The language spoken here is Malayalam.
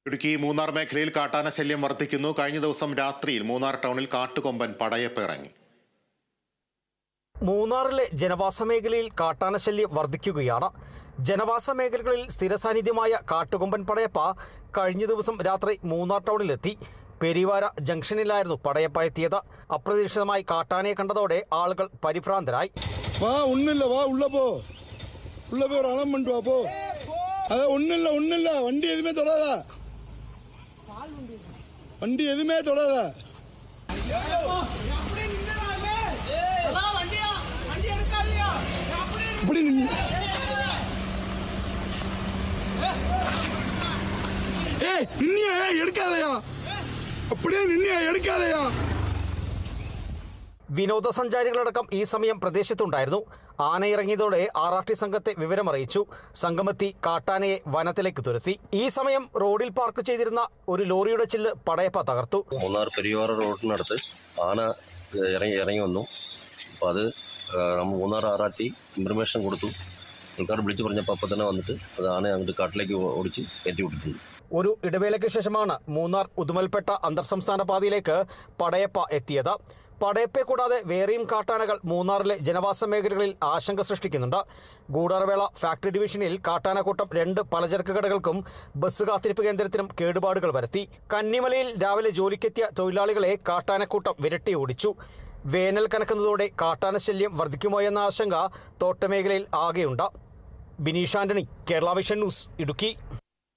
ഇടുക്കി മൂന്നാർ മേഖലയിൽ കാട്ടാന ശല്യം വർദ്ധിക്കുന്നു. കഴിഞ്ഞ ദിവസം രാത്രിയിൽ മൂന്നാർ ടൗണിൽ കാട്ടുകൊമ്പൻ പടയപ്പ് ഇറങ്ങി. മൂന്നാറിലെ ജനവാസ മേഖലയിൽ കാട്ടാന ശല്യം വർദ്ധിക്കുകയാണ്. ജനവാസ മേഖലകളിൽ സ്ഥിര സാന്നിധ്യമായ കാട്ടുകൊമ്പൻ പടയപ്പ കഴിഞ്ഞ ദിവസം രാത്രി മൂന്നാർ ടൗണിലെത്തി. പെരിവാര ജംഗ്ഷനിലായിരുന്നു പടയപ്പ എത്തിയത്. അപ്രതീക്ഷിതമായി കാട്ടാനയെ കണ്ടതോടെ ആളുകൾ പരിഭ്രാന്തരായി. வண்டி எதுவுமே தொடாத. இப்படி நின்னியா எடுக்காதயா, அப்படியே நின்னியா எடுக்காதயா. വിനോദസഞ്ചാരികളടക്കം ഈ സമയം പ്രദേശത്തുണ്ടായിരുന്നു. ആനയിറങ്ങിയതോടെ RRT സംഘത്തെ വിവരമറിയിച്ചു. സംഘമെത്തി കാട്ടാനയെ വനത്തിലേക്ക് തുരത്തി. ഈ സമയം റോഡിൽ പാർക്ക് ചെയ്തിരുന്ന ഒരു ലോറിയുടെ ചില്ല് പടയപ്പ തകർത്തു. മൂന്നാർ പെരിവാര റോഡിനടുത്ത് ആന ഇറങ്ങി വന്നു. അപ്പോൾ അത് മൂന്നാർ RRT ഇൻഫർമേഷൻ കൊടുത്തു. ആൾക്കാർ വിളിച്ചു പറഞ്ഞപ്പോൾ അപ്പം തന്നെ വന്നിട്ട് അത് ആന അങ്ങോട്ട് കാട്ടിലേക്ക് ഓടിച്ച് കയറ്റിവിട്ടിട്ടുണ്ട്. ഒരു ഇടവേളയ്ക്ക് ശേഷമാണ് മൂന്നാർ ഉദുമൽപേട്ട അന്തർ സംസ്ഥാന പാതയിലേക്ക് പടയപ്പ എത്തിയത്. പടയപ്പയെ കൂടാതെ വേറെയും കാട്ടാനകൾ മൂന്നാറിലെ ജനവാസ മേഖലകളിൽ ആശങ്ക സൃഷ്ടിക്കുന്നുണ്ട്. ഗൂഡാർവേള ഫാക്ടറി ഡിവിഷനിൽ കാട്ടാനക്കൂട്ടം 2 പലചരക്ക് കടകൾക്കും ബസ് കാത്തിരിപ്പ് കേന്ദ്രത്തിനും കേടുപാടുകൾ വരുത്തി. കന്നിമലയിൽ രാവിലെ ജോലിക്കെത്തിയ തൊഴിലാളികളെ കാട്ടാനക്കൂട്ടം വിരട്ടി ഓടിച്ചു. വേനൽ കനക്കുന്നതോടെ കാട്ടാന ശല്യം വർദ്ധിക്കുമോ എന്ന ആശങ്ക തോട്ടമേഖലയിൽ ആകെയുണ്ട്. Bineesh Antony, Kerala Vision News, Idukki.